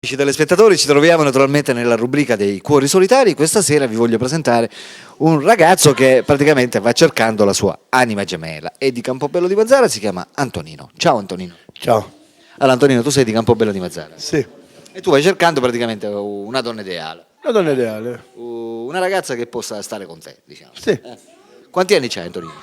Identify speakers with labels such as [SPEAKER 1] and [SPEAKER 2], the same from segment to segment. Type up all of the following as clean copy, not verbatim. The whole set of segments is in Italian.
[SPEAKER 1] Amici telespettatori, ci troviamo naturalmente nella rubrica dei cuori solitari. Questa sera vi voglio presentare un ragazzo che praticamente va cercando la sua anima gemella. È di Campobello di Mazara, si chiama Antonino. Ciao Antonino.
[SPEAKER 2] Ciao.
[SPEAKER 1] Allora Antonino, tu sei di Campobello di Mazara
[SPEAKER 2] Sì,
[SPEAKER 1] e tu vai cercando praticamente una donna ideale,
[SPEAKER 2] la donna ideale.
[SPEAKER 1] una ragazza che possa stare con te, diciamo.
[SPEAKER 2] Sì,
[SPEAKER 1] Quanti anni c'hai Antonino?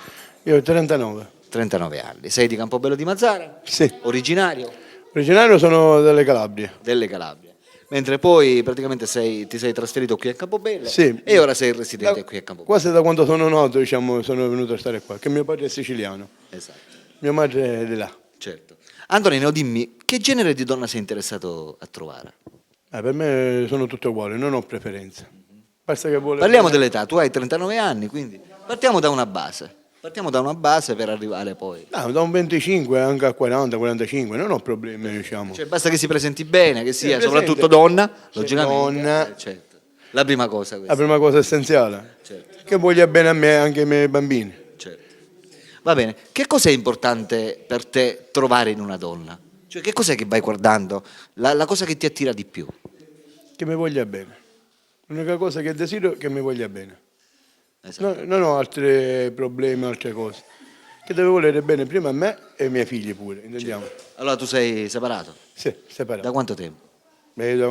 [SPEAKER 2] io ho 39.
[SPEAKER 1] 39 anni. Sei di Campobello di Mazara?
[SPEAKER 2] Sì,
[SPEAKER 1] Originario
[SPEAKER 2] originario sono delle Calabrie.
[SPEAKER 1] delle Calabrie. Mentre poi praticamente ti sei trasferito qui a Campobello
[SPEAKER 2] Sì.
[SPEAKER 1] e ora sei residente qui a Campobello.
[SPEAKER 2] Quasi da quando sono nato, diciamo, sono venuto a stare qua, che mio padre è siciliano,
[SPEAKER 1] Esatto,
[SPEAKER 2] mia madre è di là.
[SPEAKER 1] certo. Antonino, dimmi, che genere di donna sei interessato a trovare?
[SPEAKER 2] Per me sono tutte uguali, non ho preferenze. Basta che vuole...
[SPEAKER 1] Parliamo dell'età, tu hai 39 anni, quindi partiamo da una base. Partiamo da una base per arrivare poi.
[SPEAKER 2] Da un 25 anche a 40, 45, non ho problemi, diciamo.
[SPEAKER 1] Cioè basta che si presenti bene, che sia
[SPEAKER 2] presente.
[SPEAKER 1] soprattutto donna,
[SPEAKER 2] Sì,
[SPEAKER 1] logicamente.
[SPEAKER 2] donna.
[SPEAKER 1] Certo. La prima cosa
[SPEAKER 2] La
[SPEAKER 1] questa.
[SPEAKER 2] prima cosa essenziale,
[SPEAKER 1] Certo,
[SPEAKER 2] che voglia bene a me e anche ai miei bambini.
[SPEAKER 1] certo. Va bene, che cos'è importante per te trovare in una donna? Cioè che cos'è che vai guardando? La cosa che ti attira di più?
[SPEAKER 2] Che mi voglia bene. L'unica cosa che desidero è che mi voglia bene.
[SPEAKER 1] Esatto.
[SPEAKER 2] Non ho altri problemi, altre cose. Che deve volere bene prima a me e ai miei figli pure, intendiamo.
[SPEAKER 1] Allora tu sei separato?
[SPEAKER 2] Sì,
[SPEAKER 1] Da
[SPEAKER 2] separato.
[SPEAKER 1] quanto tempo?
[SPEAKER 2] Da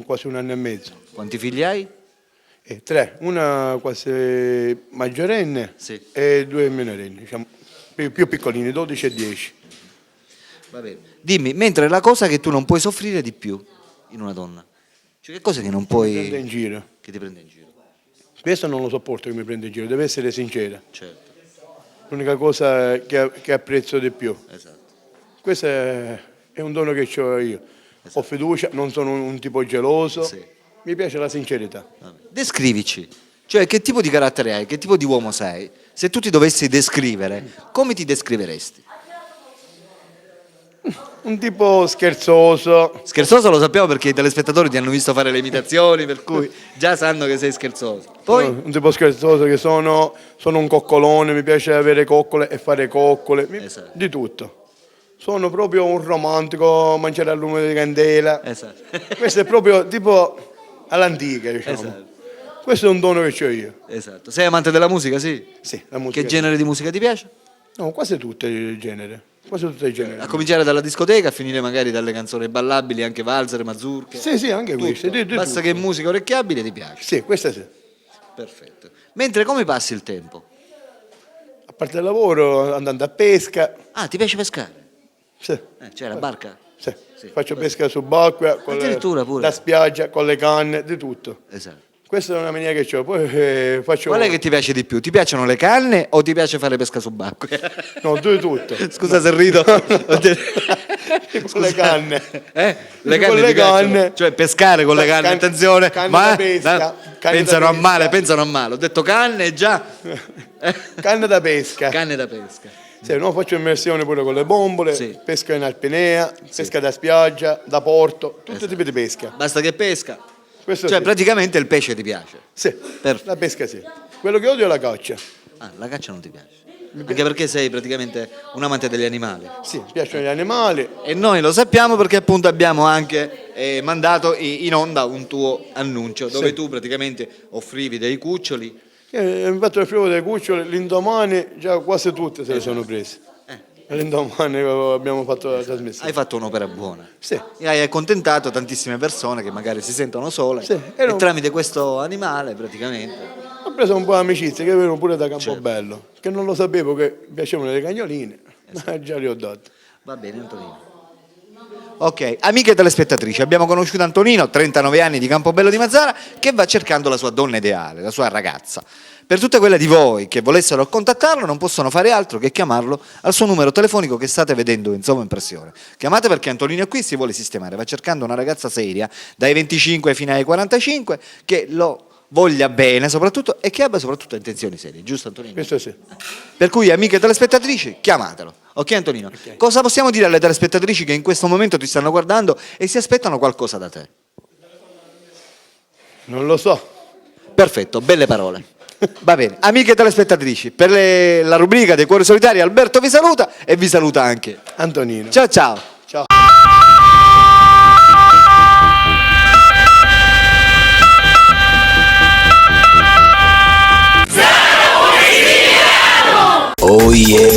[SPEAKER 2] quasi un anno e mezzo.
[SPEAKER 1] Quanti figli hai?
[SPEAKER 2] E tre, una quasi maggiorenne
[SPEAKER 1] Sì.
[SPEAKER 2] e due minorenni, diciamo, più piccolini, 12 e 10.
[SPEAKER 1] Va bene. Dimmi, mentre la cosa che tu non puoi soffrire di più in una donna? Cioè che cosa che non
[SPEAKER 2] Mi prende in
[SPEAKER 1] puoi...
[SPEAKER 2] giro.
[SPEAKER 1] che ti prende in giro?
[SPEAKER 2] Questo non lo sopporto che mi prende in giro, deve essere sincera.
[SPEAKER 1] Certo,
[SPEAKER 2] L'unica cosa che apprezzo di più.
[SPEAKER 1] esatto.
[SPEAKER 2] Questo è un dono che ho io. Ho fiducia, non sono un tipo geloso,
[SPEAKER 1] Sì.
[SPEAKER 2] mi piace la sincerità.
[SPEAKER 1] Va bene. Descrivici, cioè che tipo di carattere hai, che tipo di uomo sei? Se tu ti dovessi descrivere, come ti descriveresti?
[SPEAKER 2] Un tipo scherzoso,
[SPEAKER 1] Scherzoso lo sappiamo perché i telespettatori ti hanno visto fare le imitazioni, per cui già sanno che sei scherzoso. Poi,
[SPEAKER 2] un tipo scherzoso che sono un coccolone, mi piace avere coccole e fare coccole,
[SPEAKER 1] Esatto.
[SPEAKER 2] di tutto. Sono proprio un romantico, mangiare al lume di candela.
[SPEAKER 1] esatto.
[SPEAKER 2] Questo è proprio tipo all'antica, diciamo.
[SPEAKER 1] Esatto.
[SPEAKER 2] Questo è un dono che ho io.
[SPEAKER 1] Esatto. Sei amante della musica, sì?
[SPEAKER 2] Sì, la musica.
[SPEAKER 1] Che genere di musica ti piace?
[SPEAKER 2] No, quasi tutte il genere. Quasi tutte il genere.
[SPEAKER 1] A cominciare dalla discoteca, a finire magari dalle canzoni ballabili, anche valzer, mazurche.
[SPEAKER 2] Sì, sì, anche queste.
[SPEAKER 1] Basta che è musica orecchiabile ti piace.
[SPEAKER 2] Sì, questa sì.
[SPEAKER 1] Perfetto. Mentre come passi il tempo?
[SPEAKER 2] A parte il lavoro, andando a pesca.
[SPEAKER 1] Ah, ti piace pescare?
[SPEAKER 2] Sì.
[SPEAKER 1] C'è la barca?
[SPEAKER 2] Sì.
[SPEAKER 1] Sì.
[SPEAKER 2] Faccio pesca subacquea,
[SPEAKER 1] Addirittura pure?
[SPEAKER 2] da spiaggia, con le canne, di tutto.
[SPEAKER 1] Esatto.
[SPEAKER 2] Questa è una mania che ho. Poi faccio...
[SPEAKER 1] Qual è che ti piace di più? Ti piacciono le canne o ti piace fare pesca subacquea?
[SPEAKER 2] No, di tutto.
[SPEAKER 1] Scusa se rido.
[SPEAKER 2] Con le canne.
[SPEAKER 1] Le
[SPEAKER 2] Con
[SPEAKER 1] canne
[SPEAKER 2] le
[SPEAKER 1] ti piacciono?
[SPEAKER 2] canne.
[SPEAKER 1] Cioè pescare con le canne, attenzione.
[SPEAKER 2] Canne
[SPEAKER 1] ma
[SPEAKER 2] da pesca. Canne
[SPEAKER 1] pensano
[SPEAKER 2] da
[SPEAKER 1] a male,
[SPEAKER 2] pesca.
[SPEAKER 1] pensano a male. Ho detto canne già.
[SPEAKER 2] Canne da pesca.
[SPEAKER 1] Canne da pesca.
[SPEAKER 2] Sì, no, faccio immersione pure con le bombole,
[SPEAKER 1] Sì.
[SPEAKER 2] pesca in alpinea, pesca da spiaggia, da porto, tutti i tipi di pesca.
[SPEAKER 1] Basta che pesca.
[SPEAKER 2] Questo
[SPEAKER 1] Cioè
[SPEAKER 2] sì.
[SPEAKER 1] praticamente il pesce ti piace.
[SPEAKER 2] Sì,
[SPEAKER 1] Perfetto.
[SPEAKER 2] la pesca sì. Quello che odio è la caccia.
[SPEAKER 1] Ah, la caccia non ti piace. Anche perché sei praticamente un amante degli animali.
[SPEAKER 2] Sì, mi piacciono gli animali.
[SPEAKER 1] E noi lo sappiamo perché appunto abbiamo anche mandato in onda un tuo annuncio dove
[SPEAKER 2] Sì.
[SPEAKER 1] tu praticamente offrivi dei cuccioli.
[SPEAKER 2] Infatti il frigo dei cuccioli, l'indomani già quasi tutte se le sono prese. L'indomani abbiamo fatto la trasmissione.
[SPEAKER 1] Hai fatto un'opera buona.
[SPEAKER 2] Sì,
[SPEAKER 1] E hai accontentato tantissime persone che magari si sentono sole
[SPEAKER 2] Sì,
[SPEAKER 1] e tramite questo animale praticamente.
[SPEAKER 2] ho preso un po' di amicizia che vengono pure da Campobello, che non lo sapevo che piacevano le cagnoline, ma già li ho date.
[SPEAKER 1] Va bene Antonino. Ok, amiche telespettatrici, abbiamo conosciuto Antonino, 39 anni di Campobello di Mazara, che va cercando la sua donna ideale, la sua ragazza. Per tutte quelle di voi che volessero contattarlo non possono fare altro che chiamarlo al suo numero telefonico che state vedendo in sovraimpressione. Chiamate perché Antonino è qui, si vuole sistemare, va cercando una ragazza seria dai 25 fino ai 45 che lo voglia bene soprattutto e che abbia soprattutto intenzioni serie, giusto Antonino?
[SPEAKER 2] Questo sì.
[SPEAKER 1] Per cui amiche telespettatrici, chiamatelo. Ok Antonino?
[SPEAKER 2] Ok.
[SPEAKER 1] Cosa possiamo dire alle telespettatrici che in questo momento ti stanno guardando e si aspettano qualcosa da te?
[SPEAKER 2] Non lo so.
[SPEAKER 1] Perfetto, belle parole. Va bene, amiche telespettatrici, per la rubrica dei cuori solitari Alberto vi saluta e vi saluta anche.
[SPEAKER 2] Antonino.
[SPEAKER 1] Ciao ciao.
[SPEAKER 2] Ciao.
[SPEAKER 3] oh yeah.